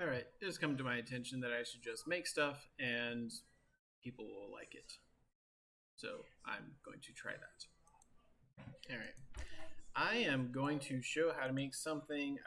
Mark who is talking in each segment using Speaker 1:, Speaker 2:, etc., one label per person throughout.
Speaker 1: Alright, it has come to my attention that I should just make stuff and people will like it. So I'm going to try that. Alright. I am going to show how to make something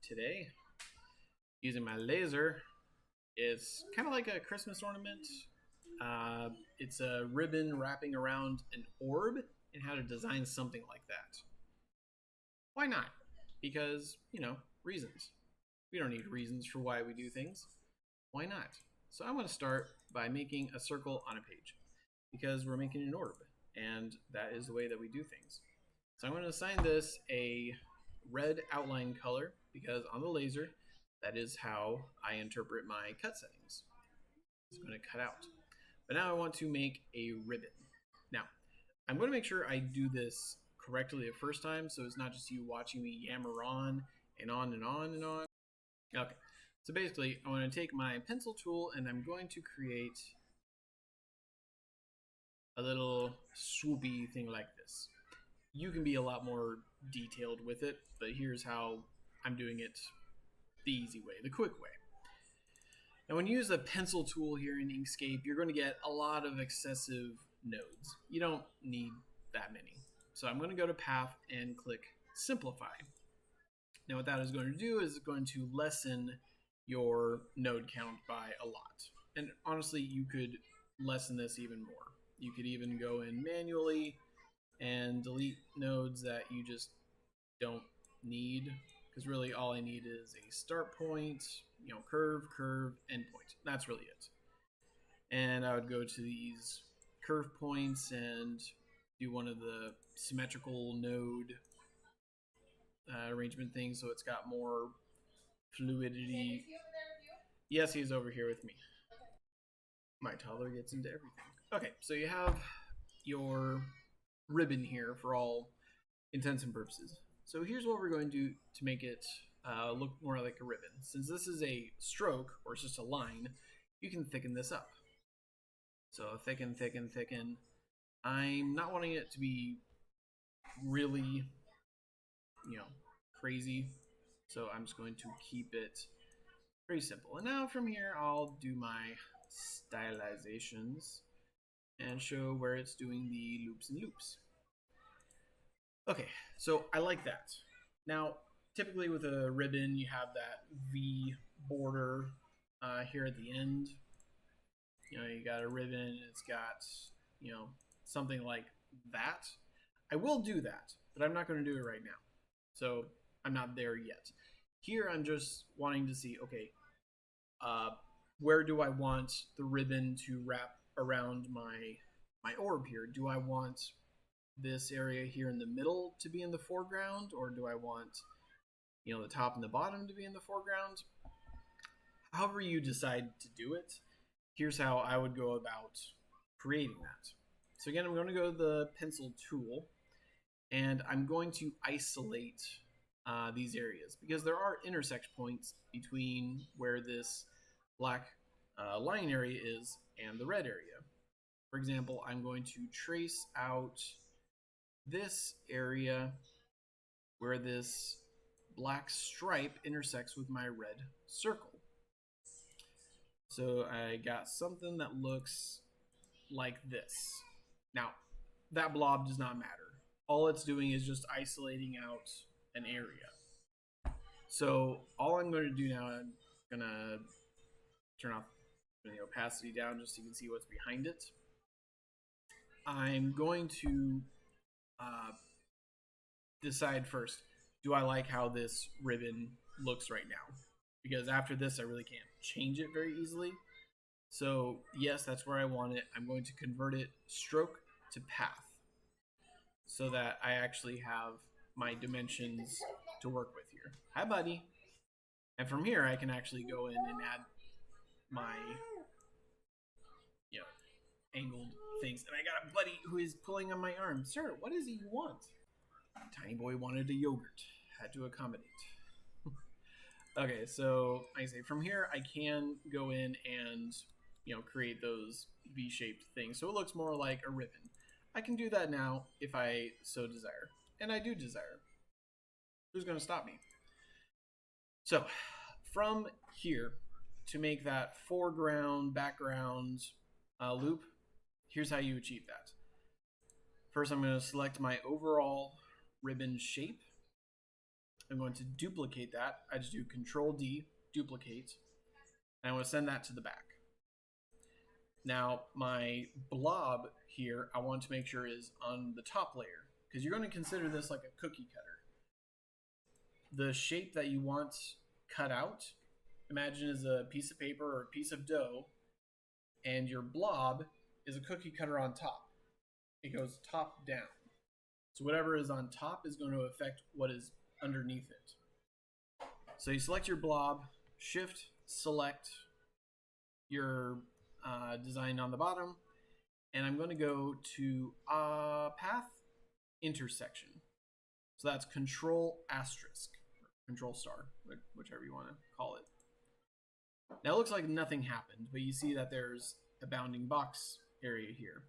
Speaker 1: today using my laser. It's kind of like a Christmas ornament. It's a ribbon wrapping around an orb and how to design something like that. Why not? Because, reasons. We don't need reasons for why we do things. Why not? So I'm going to start by making a circle on a page because we're making an orb and that is the way that we do things. So I'm going to assign this a red outline color because on the laser, that is how I interpret my cut settings. It's going to cut out. But now I want to make a ribbon. Now, I'm going to make sure I do this correctly the first time so it's not just you watching me yammer on and on and on and on. Okay, so basically I want to take my pencil tool and I'm going to create a little swoopy thing like this. You can be a lot more detailed with it, but here's how I'm doing it the easy way, the quick way. Now when you use the pencil tool here in Inkscape, you're going to get a lot of excessive nodes. You don't need that many. So I'm going to go to Path and click Simplify. Now what that is going to do is it's going to lessen your node count by a lot. And honestly, you could lessen this even more. You could even go in manually and delete nodes that you just don't need, because really all I need is a start point, curve, endpoint. That's really it. And I would go to these curve points and do one of the symmetrical node arrangement things so it's got more fluidity. Yes, he's over here with me. My toddler gets into everything. Okay, so you have your ribbon here for all intents and purposes. So here's what we're going to do to make it look more like a ribbon. Since this is a stroke, or it's just a line, you can thicken this up. So thicken, thicken, thicken. I'm not wanting it to be really, crazy. So I'm just going to keep it pretty simple. And now from here, I'll do my stylizations and show where it's doing the loops and loops. Okay, so I like that. Now, typically with a ribbon, you have that V border here at the end. You got a ribbon, it's got, something like that. I will do that, but I'm not going to do it right now. So I'm not there yet. Here, I'm just wanting to see, okay, where do I want the ribbon to wrap around my orb here? Do I want this area here in the middle to be in the foreground, or do I want the top and the bottom to be in the foreground? However you decide to do it, here's how I would go about creating that. So again, I'm going to go to the pencil tool and I'm going to isolate these areas because there are intersect points between where this black line area is and the red area. For example, I'm going to trace out this area where this black stripe intersects with my red circle. So I got something that looks like this. Now, that blob does not matter. All it's doing is just isolating out an area. So all I'm going to do now, I'm going to turn off the opacity down just so you can see what's behind it. I'm going to decide first, do I like how this ribbon looks right now? Because after this, I really can't change it very easily. So yes, that's where I want it. I'm going to convert it stroke to path so that I actually have my dimensions to work with here. Hi, buddy. And from here, I can actually go in and add my angled things. And I got a buddy who is pulling on my arm. Sir, what is it you want? Tiny boy wanted a yogurt. Had to accommodate. Okay, so like I say, from here I can go in and create those V-shaped things so it looks more like a ribbon. I can do that now if I so desire, and I do desire. Who's going to stop me? So from here, to make that foreground, background loop, here's how you achieve that. First, I'm going to select my overall ribbon shape. I'm going to duplicate that. I just do Control D, duplicate, and I'm going to send that to the back. Now, my blob here, I want to make sure is on the top layer, because you're going to consider this like a cookie cutter. The shape that you want cut out, imagine is a piece of paper or a piece of dough, and your blob is a cookie cutter on top. It goes top down. So whatever is on top is going to affect what is underneath it. So you select your blob, shift, select your design on the bottom, and I'm going to go to path intersection. So that's Control asterisk, Control star, whichever you want to call it. Now it looks like nothing happened, but you see that there's a bounding box area here.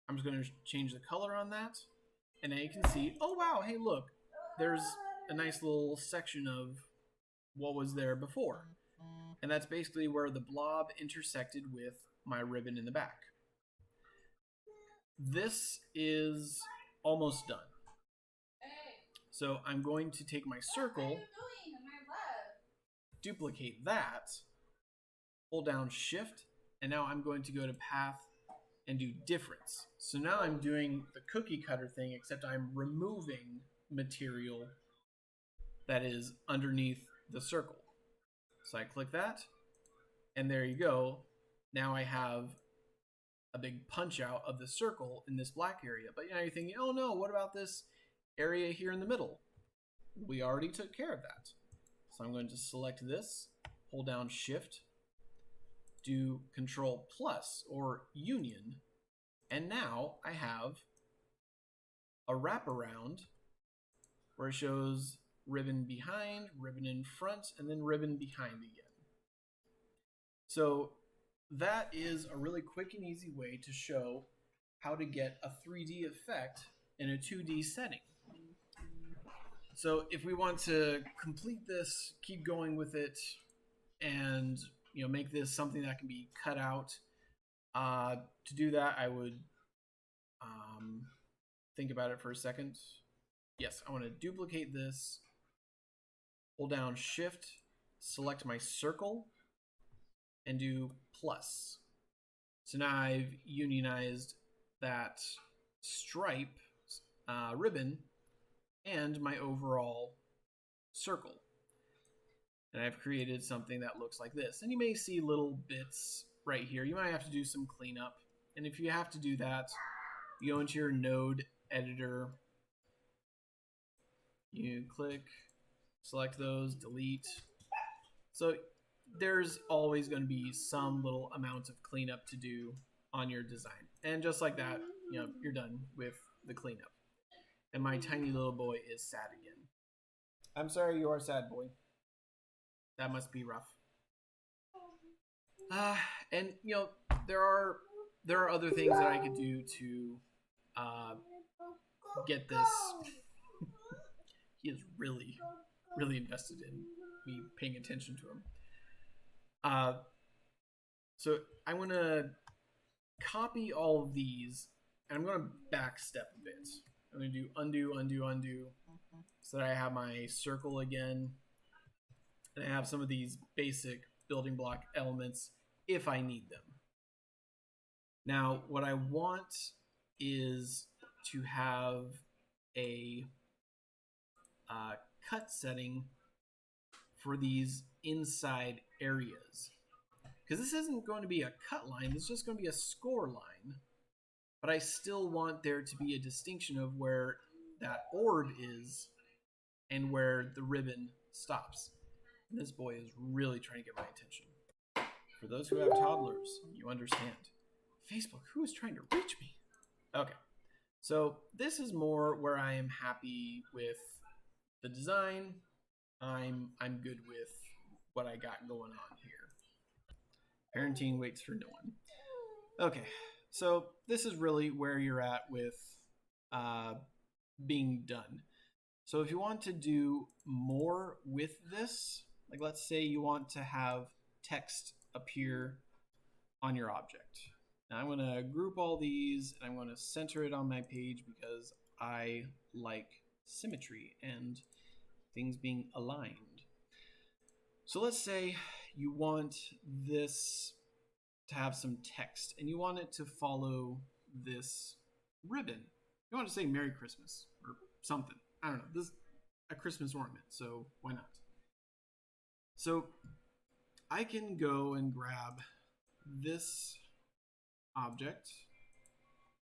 Speaker 1: I'm just going to change the color on that, and now you can see, oh wow, hey look, there's a nice little section of what was there before. And that's basically where the blob intersected with my ribbon in the back. This is almost done. So I'm going to take my circle, duplicate that, hold down Shift, and now I'm going to go to Path and do Difference. So now I'm doing the cookie cutter thing, except I'm removing material that is underneath the circle. So I click that, and there you go. Now I have a big punch out of the circle in this black area. But now you're thinking, oh no, what about this area here in the middle? We already took care of that. So I'm going to select this, hold down Shift, do Control plus or Union, and now I have a wraparound where it shows ribbon behind, ribbon in front, and then ribbon behind again. So that is a really quick and easy way to show how to get a 3D effect in a 2D setting. So if we want to complete this, keep going with it, and make this something that can be cut out, to do that I would think about it for a second. Yes, I want to duplicate this, hold down Shift, select my circle, and do plus. So now I've unionized that stripe ribbon and my overall circle. And I've created something that looks like this. And you may see little bits right here. You might have to do some cleanup. And if you have to do that, you go into your node editor, you click, select those, delete. So there's always going to be some little amount of cleanup to do on your design. And just like that, you're done with the cleanup. And my tiny little boy is sad again. I'm sorry you are sad, boy. That must be rough. And there are other things that I could do to get this. He is really, really invested in me paying attention to him. So I'm going to copy all of these, and I'm going to back step a bit. I'm going to do undo, undo, undo, so that I have my circle again, and I have some of these basic building block elements if I need them. Now, what I want is to have a cut setting for these inside areas. Because this isn't going to be a cut line, it's just going to be a score line. But I still want there to be a distinction of where that orb is and where the ribbon stops. And this boy is really trying to get my attention. For those who have toddlers, you understand. Facebook, who is trying to reach me? Okay, so this is more where I am happy with the design. I'm good with what I got going on here. Parenting waits for no one. Okay, so this is really where you're at with being done. So if you want to do more with this, Like let's say you want to have text appear on your object. Now I'm going to group all these and I'm going to center it on my page because I like symmetry and things being aligned. So let's say you want this to have some text and you want it to follow this ribbon. You want to say Merry Christmas or something. I don't know. This is a Christmas ornament, so why not? So I can go and grab this object,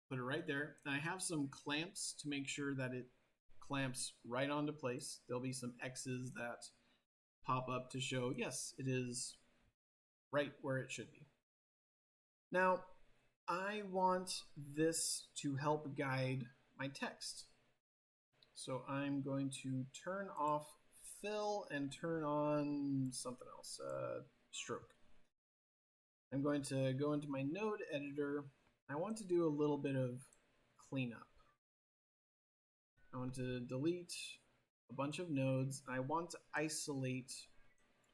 Speaker 1: put it right there, and I have some clamps to make sure that it clamps right onto place. There'll be some X's that pop up to show, yes, it is right where it should be. Now, I want this to help guide my text. So I'm going to turn off fill and turn on something else, stroke. I'm going to go into my node editor. I want to do a little bit of cleanup. I want to delete a bunch of nodes. I want to isolate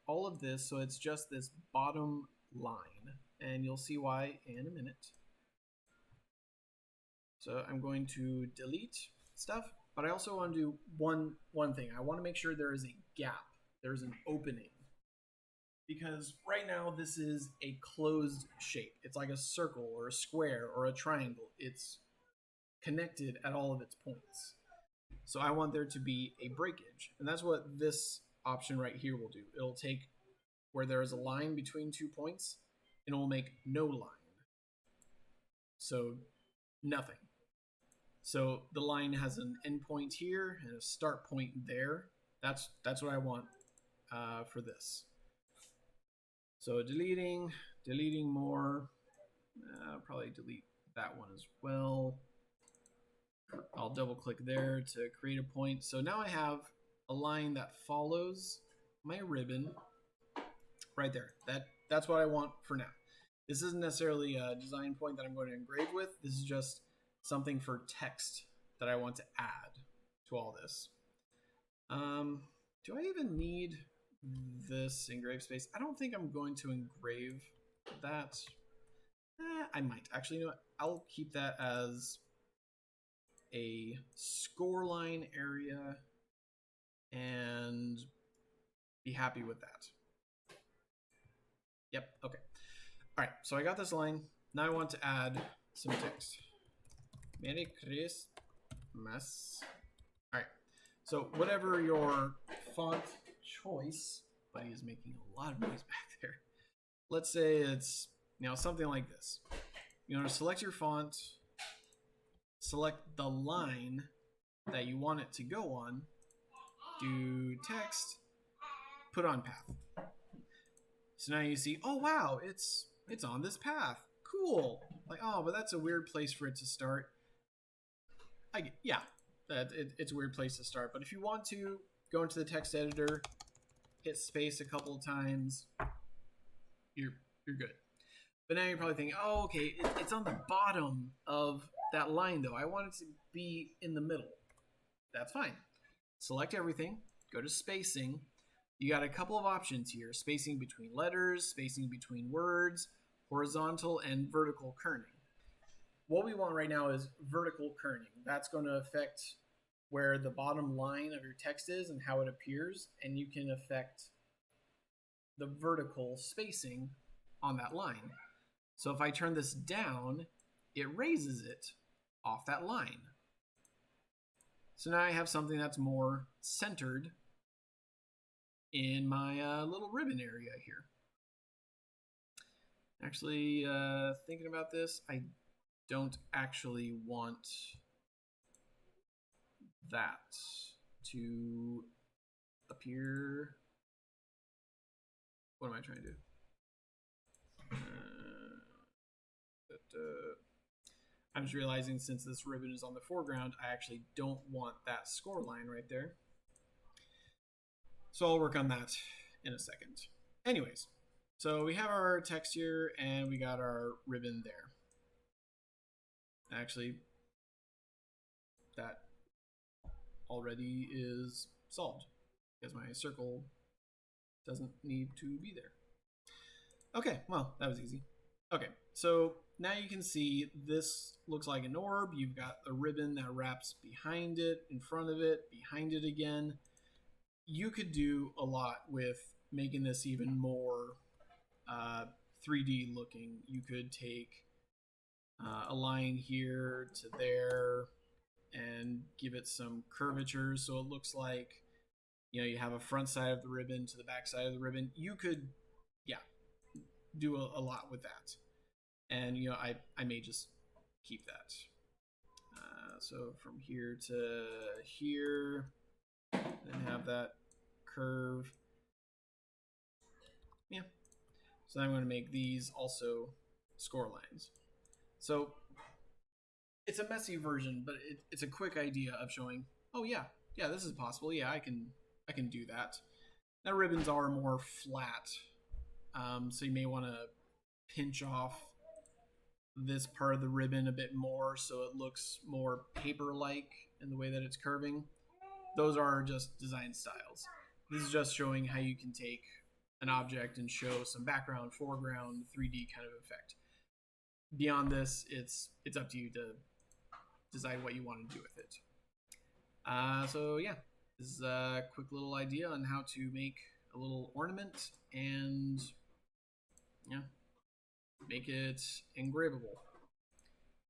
Speaker 1: all of this so it's just this bottom line. And you'll see why in a minute. So I'm going to delete stuff, but I also want to do one thing. I want to make sure there is a gap. There's an opening. Because right now this is a closed shape. It's like a circle or a square or a triangle. It's connected at all of its points. So I want there to be a breakage. And that's what this option right here will do. It'll take where there is a line between 2 points and it will make no line. So nothing. So the line has an endpoint here and a start point there. That's what I want for this. So deleting more. I'll probably delete that one as well. I'll double click there to create a point. So now I have a line that follows my ribbon right there. That's what I want for now. This isn't necessarily a design point that I'm going to engrave with. This is just something for text that I want to add to all this. Do I even need this engrave space? I don't think I'm going to engrave that. I might. Actually, you know what? I'll keep that as a scoreline area and be happy with that. Yep, okay. All right, so I got this line. Now I want to add some text. Merry Christmas. All right, so whatever your font choice, buddy is making a lot of noise back there. Let's say it's, something like this. You want to select your font, select the line that you want it to go on, do text, put on path. So now you see, oh wow, it's on this path. Cool. Like, oh, but that's a weird place for it to start. It's a weird place to start. But if you want to go into the text editor, hit space a couple of times, you're good. But now you're probably thinking, oh, okay, it's on the bottom of that line though. I want it to be in the middle. That's fine. Select everything, go to spacing. You got a couple of options here: spacing between letters, spacing between words, horizontal and vertical kerning. What we want right now is vertical kerning. That's going to affect where the bottom line of your text is and how it appears, and you can affect the vertical spacing on that line. So if I turn this down, it raises it off that line. So now I have something that's more centered in my little ribbon area here. Actually, thinking about this, I don't actually want that to appear. What am I trying to do? I'm just realizing since this ribbon is on the foreground, I actually don't want that score line right there. So I'll work on that in a second. Anyways, so we have our text here and we got our ribbon there. Actually, that already is solved because my circle doesn't need to be there. Okay, well, that was easy. Okay, so now you can see this looks like an orb. You've got a ribbon that wraps behind it, in front of it, behind it again. You could do a lot with making this even more 3D looking. You could take a line here to there and give it some curvature so it looks like, you know, you have a front side of the ribbon to the back side of the ribbon. You could, yeah, do a lot with that. And, you know, I may just keep that. So from here to here, and have that curve. Yeah. So I'm going to make these also score lines. So it's a messy version, but it's a quick idea of showing, oh yeah, this is possible. Yeah, I can do that. Now ribbons are more flat, so you may want to pinch off this part of the ribbon a bit more so it looks more paper-like in the way that it's curving. Those are just design styles. This is just showing how you can take an object and show some background, foreground, 3D kind of effect. Beyond this, it's up to you to decide what you want to do with it. So yeah, this is a quick little idea on how to make a little ornament and make it engravable.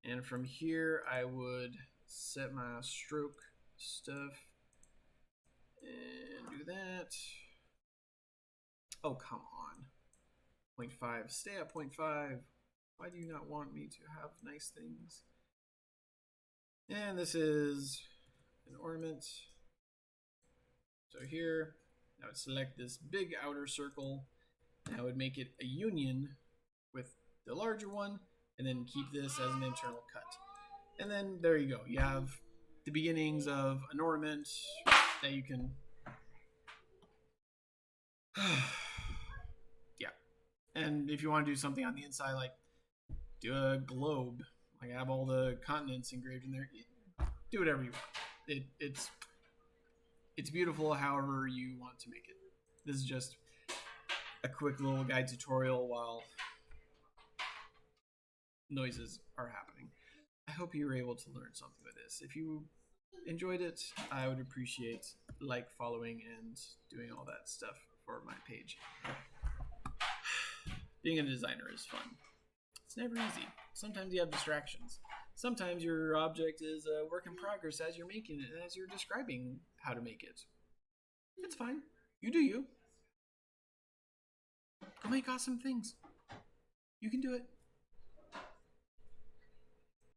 Speaker 1: And from here, I would set my stroke stuff and do that. Oh, come on. 0.5. Stay at 0.5. Why do you not want me to have nice things? And this is an ornament. So here, I would select this big outer circle, and I would make it a union with the larger one, and then keep this as an internal cut. And then there you go. You have the beginnings of an ornament that you can... yeah. And if you want to do something on the inside, like do a globe, like have all the continents engraved in there, do whatever you want. It's beautiful however you want to make it. This is just a quick little guide tutorial while noises are happening. I hope you were able to learn something with this. If you enjoyed it, I would appreciate following, and doing all that stuff for my page. Being a designer is fun. It's never easy. Sometimes you have distractions. Sometimes your object is a work in progress as you're making it and as you're describing how to make it. It's fine. You do you. Go make awesome things. You can do it.